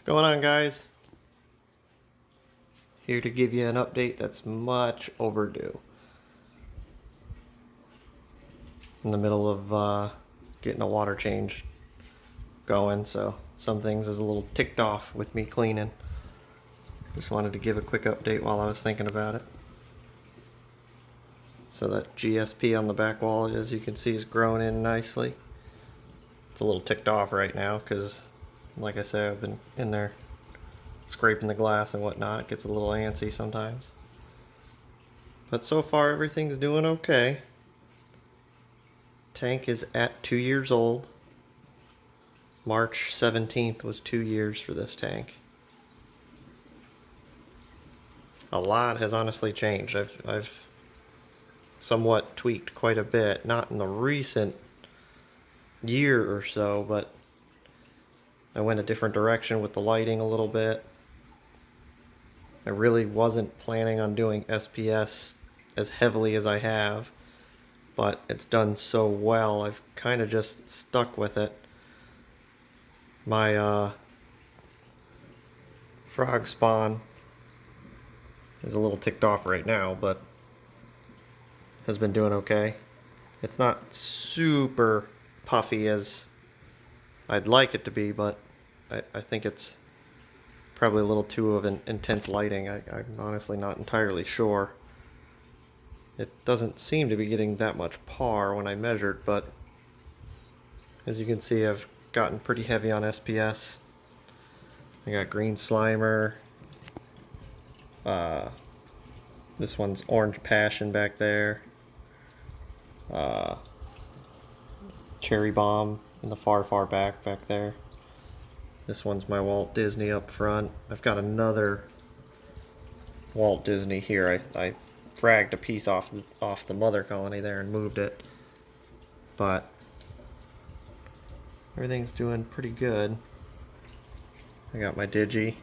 What's going on, guys? Here to give you an update that's much overdue. In the middle of getting a water change going, so some things is a little ticked off with me cleaning. Just wanted to give a quick update while I was thinking about it. So that GSP on the back wall, as you can see, is growing in nicely. It's a little ticked off right now because, like I said, I've been in there scraping the glass and whatnot. It gets a little antsy sometimes. But so far everything's doing okay. Tank is at 2 years old. March 17th was 2 years for this tank. A lot has honestly changed. I've somewhat tweaked quite a bit, not in the recent year or so, but I went a different direction with the lighting a little bit. I really wasn't planning on doing SPS as heavily as I have, but it's done so well, I've kind of just stuck with it. My frog spawn is a little ticked off right now, but has been doing okay. It's not super puffy as I'd like it to be, but I think it's probably a little too of an intense lighting. I'm honestly not entirely sure. It doesn't seem to be getting that much par when I measured, but as you can see, I've gotten pretty heavy on SPS. I got green slimer. This one's orange passion back there. Cherry bomb in the far back there. This one's my Walt Disney up front. I've got another Walt Disney here. I fragged a piece off the mother colony there and moved it, but everything's doing pretty good. I got my Digi.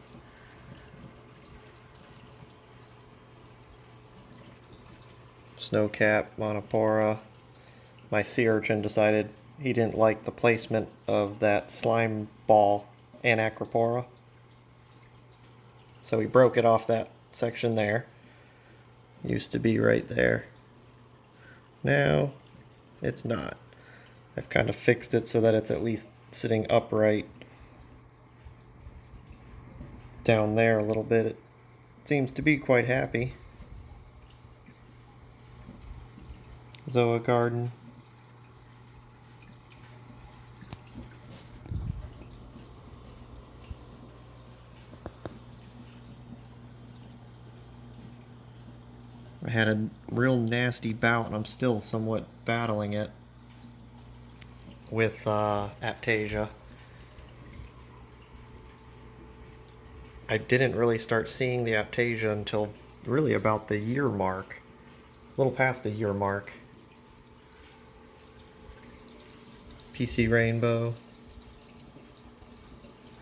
Snowcap, Monopora. My sea urchin decided he didn't like the placement of that slime ball and Acropora, so he broke it off that section there. Used to be right there. Now it's not. I've kind of fixed it so that it's at least sitting upright down there a little bit. It seems to be quite happy. Zoa Garden. I had a real nasty bout, and I'm still somewhat battling it with Aptasia. I didn't really start seeing the Aptasia until really about the year mark, a little past the year mark. PC Rainbow,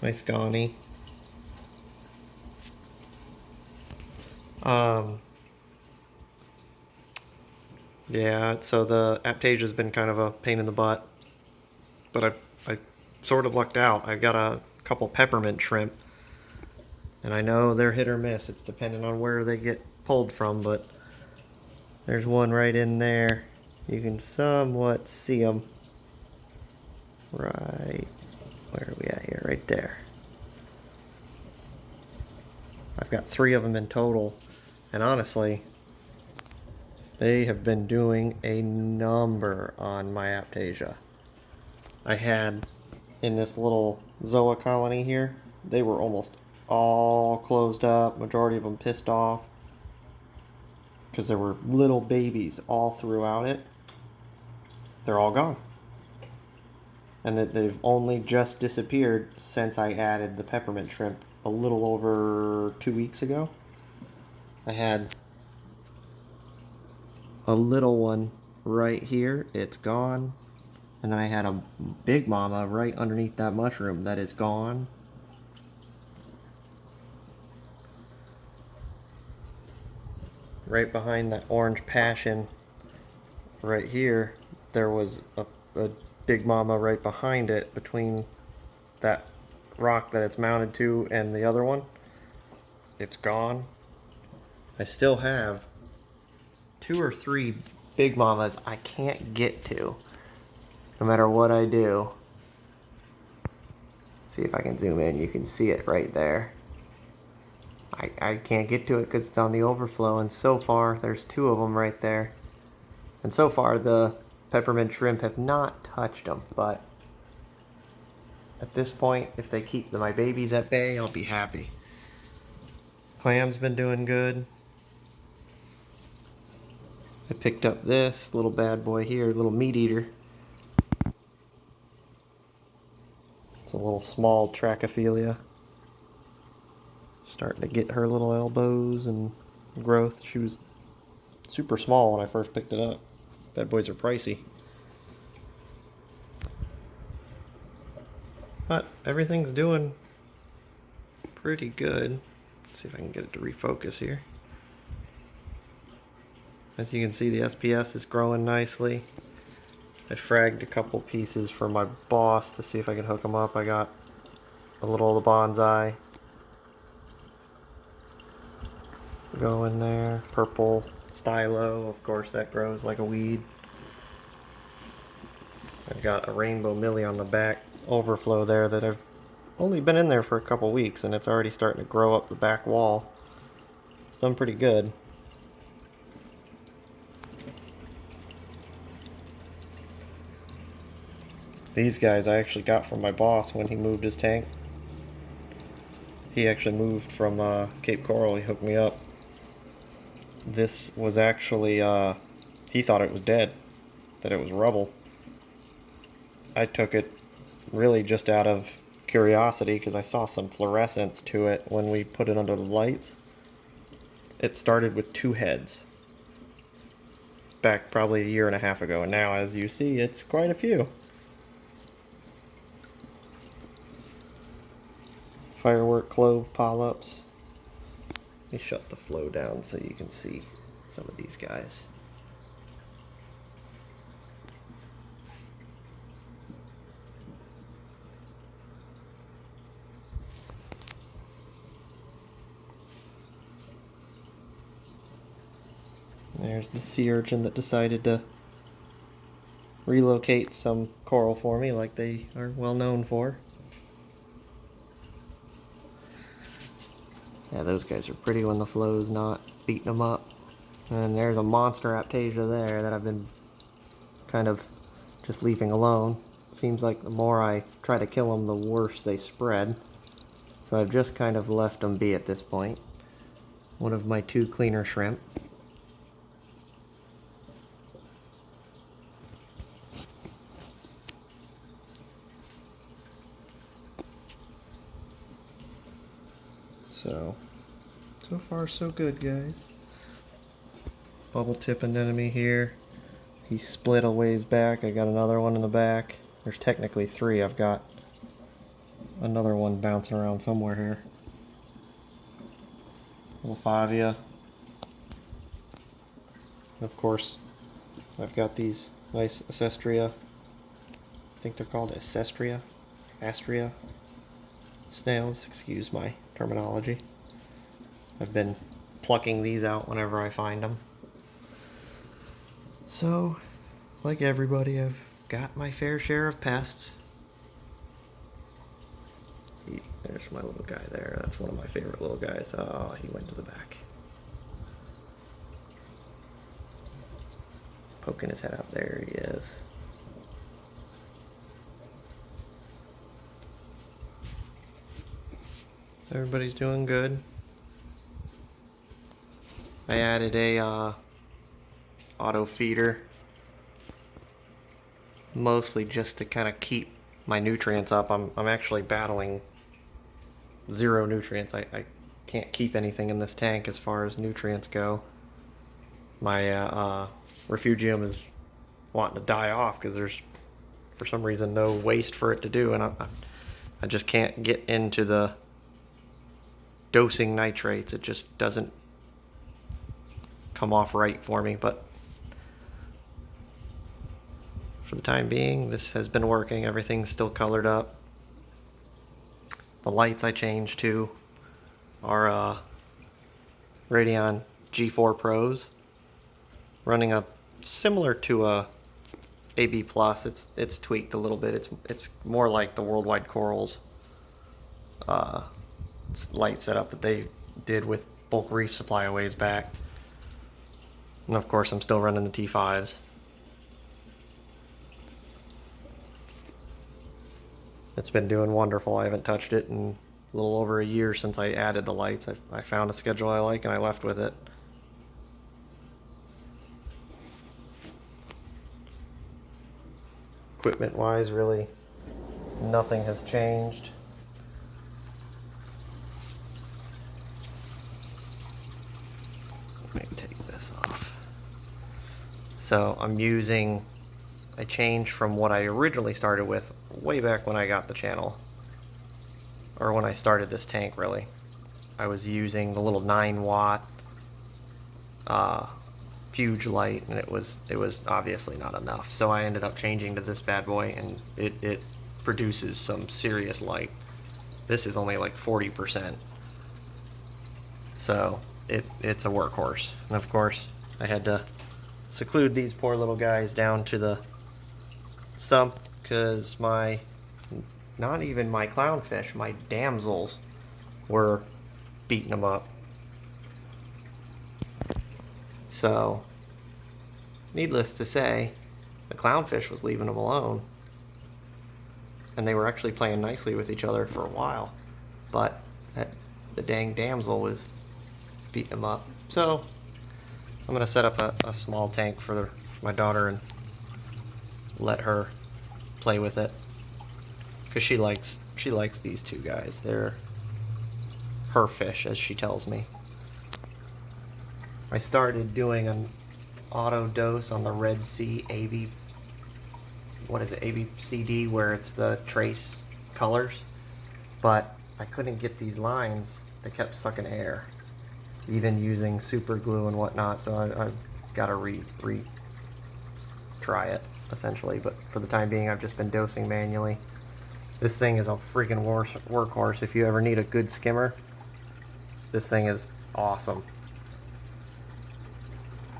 nice Gani. Yeah, so the Aptasia's been kind of a pain in the butt, but I sort of lucked out. I've got a couple peppermint shrimp, and I know they're hit or miss. It's depending on where they get pulled from, but there's one right in there. You can somewhat see them. Right, where are we at here? Right there. I've got 3 of them in total, and honestly, they have been doing a number on my Aptasia. I had, in this little Zoa colony here, they were almost all closed up, majority of them pissed off, because there were little babies all throughout it. They're all gone. And that they've only just disappeared since I added the peppermint shrimp a little over 2 weeks ago. I had a little one right here, it's gone, and then I had a big mama right underneath that mushroom that is gone. Right behind that orange passion right here, there was a big mama right behind it, between that rock that it's mounted to and the other one, it's gone. I still have 2 or 3 big mamas I can't get to, no matter what I do. See if I can zoom in, you can see it right there. I can't get to it because it's on the overflow, and so far there's 2 of them right there. And so far the peppermint shrimp have not touched them, but at this point, if they keep my babies at bay, I'll be happy. Clam's been doing good. I picked up this little bad boy here, little meat eater. It's a little small Trachyphilia. Starting to get her little elbows and growth. She was super small when I first picked it up. Bad boys are pricey. But everything's doing pretty good. Let's see if I can get it to refocus here. As you can see, the SPS is growing nicely. I fragged a couple pieces for my boss to see if I can hook them up. I got a little of the bonsai going there. Purple stylo, of course, that grows like a weed. I've got a rainbow millie on the back overflow there that I've only been in there for a couple weeks, and it's already starting to grow up the back wall. It's done pretty good. These guys I actually got from my boss when he moved his tank. He actually moved from Cape Coral. He hooked me up. This was actually, he thought it was dead, that it was rubble. I took it really just out of curiosity because I saw some fluorescence to it when we put it under the lights. It started with 2 heads back probably a year and a half ago, and now, as you see, it's quite a few. Firework clove polyps. Let me shut the flow down so you can see some of these guys. There's the sea urchin that decided to relocate some coral for me, like they are well known for. Yeah, those guys are pretty when the flow's not beating them up. And there's a monster Aptasia there that I've been kind of just leaving alone. Seems like the more I try to kill them, the worse they spread. So I've just kind of left them be at this point. One of my 2 cleaner shrimp. So far so good, guys. Bubble tip anemone here. He split a ways back. I got another one in the back. There's technically 3. I've got another one bouncing around somewhere here. Little Favia. Of course, I've got these nice Acestria. I think they're called Acestria. Astria snails, excuse my terminology. I've been plucking these out whenever I find them. So, like everybody, I've got my fair share of pests. There's my little guy there. That's one of my favorite little guys. Oh, he went to the back. He's poking his head out. There he is. Everybody's doing good. I added a auto feeder, mostly just to kind of keep my nutrients up. I'm actually battling 0 nutrients. I can't keep anything in this tank as far as nutrients go. My refugium is wanting to die off because there's, for some reason, no waste for it to do, and I just can't get into the dosing nitrates. It just doesn't come off right for me, but for the time being, this has been working. Everything's still colored up. The lights I changed to are Radeon G4 Pros, running a similar to a AB Plus. It's tweaked a little bit. It's more like the Worldwide Corals light setup that they did with Bulk Reef Supply a ways back. And of course, I'm still running the T5s. It's been doing wonderful. I haven't touched it in a little over a year since I added the lights. I found a schedule I like and I left with it. Equipment wise, really nothing has changed. Let me take this off. So I changed from what I originally started with way back when I got the channel, or when I started this tank really. I was using the little 9-watt Fuge light, and it was obviously not enough. So I ended up changing to this bad boy, and it produces some serious light. This is only like 40%. So it's a workhorse. And of course, I had to seclude these poor little guys down to the sump because not even my clownfish, my damsels were beating them up. So, needless to say, the clownfish was leaving them alone. And they were actually playing nicely with each other for a while. But the dang damsel was beating them up. So, I'm going to set up a small tank for my daughter and let her play with it. Because she likes these two guys. They're her fish, as she tells me. I started doing an auto dose on the Red Sea ABCD, where it's the trace colors, but I couldn't get these lines. They kept sucking air, even using super glue and whatnot, so I've got to retry it, essentially. But for the time being, I've just been dosing manually. This thing is a freaking workhorse. If you ever need a good skimmer, this thing is awesome.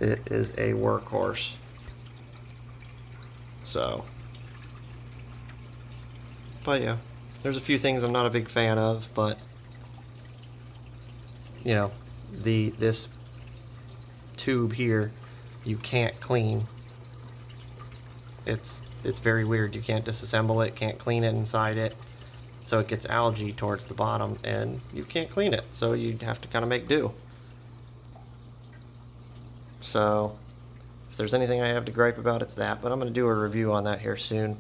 It is a workhorse. So, but yeah, there's a few things I'm not a big fan of, but you know, this tube here, you can't clean. It's very weird. You can't disassemble it, can't clean it inside it, so it gets algae towards the bottom, and you can't clean it, so you'd have to kind of make do. So, if there's anything I have to gripe about, it's that, but I'm going to do a review on that here soon.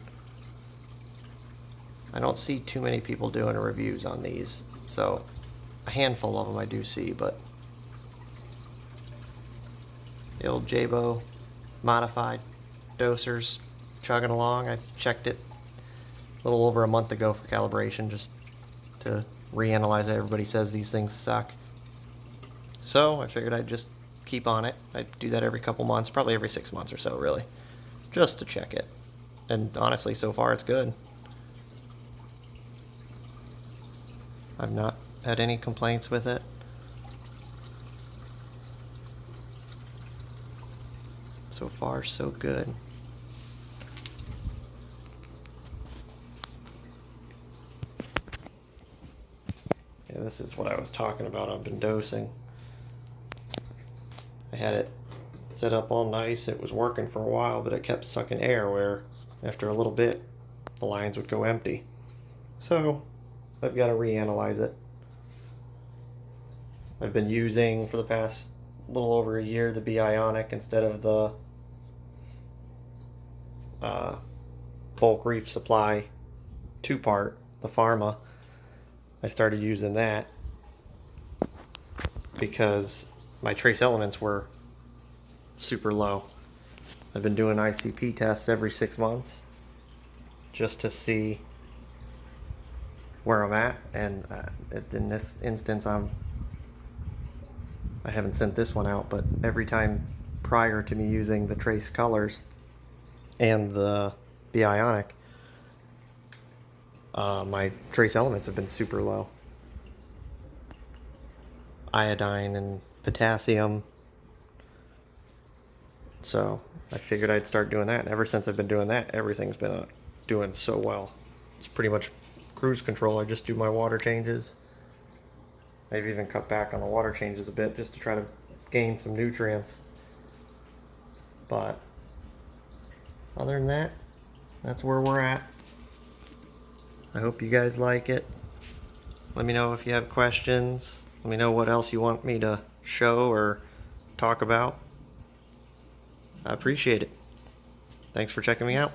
I don't see too many people doing reviews on these, so a handful of them I do see, but the old Jabo modified dosers chugging along. I checked it a little over a month ago for calibration, just to reanalyze it. Everybody says these things suck, so I figured I'd just keep on it. I do that every couple months, probably every 6 months or so, really, just to check it. And honestly, so far it's good. I've not had any complaints with it. So far, so good. Yeah, this is what I was talking about. I've been dosing. I had it set up all nice. It was working for a while, but it kept sucking air, where after a little bit the lines would go empty. So I've got to reanalyze it. I've been using for the past little over a year the Bionic instead of the Bulk Reef Supply 2-part, the Pharma. I started using that because my trace elements were super low. I've been doing ICP tests every 6 months just to see where I'm at, and in this instance I haven't sent this one out, but every time prior to me using the trace colors and the Bionic, My trace elements have been super low. Iodine and potassium. So I figured I'd start doing that. And ever since I've been doing that, everything's been doing so well. It's pretty much cruise control. I just do my water changes. I've even cut back on the water changes a bit just to try to gain some nutrients. But other than that, that's where we're at. I hope you guys like it. Let me know if you have questions. Let me know what else you want me to show or talk about. I appreciate it. Thanks for checking me out.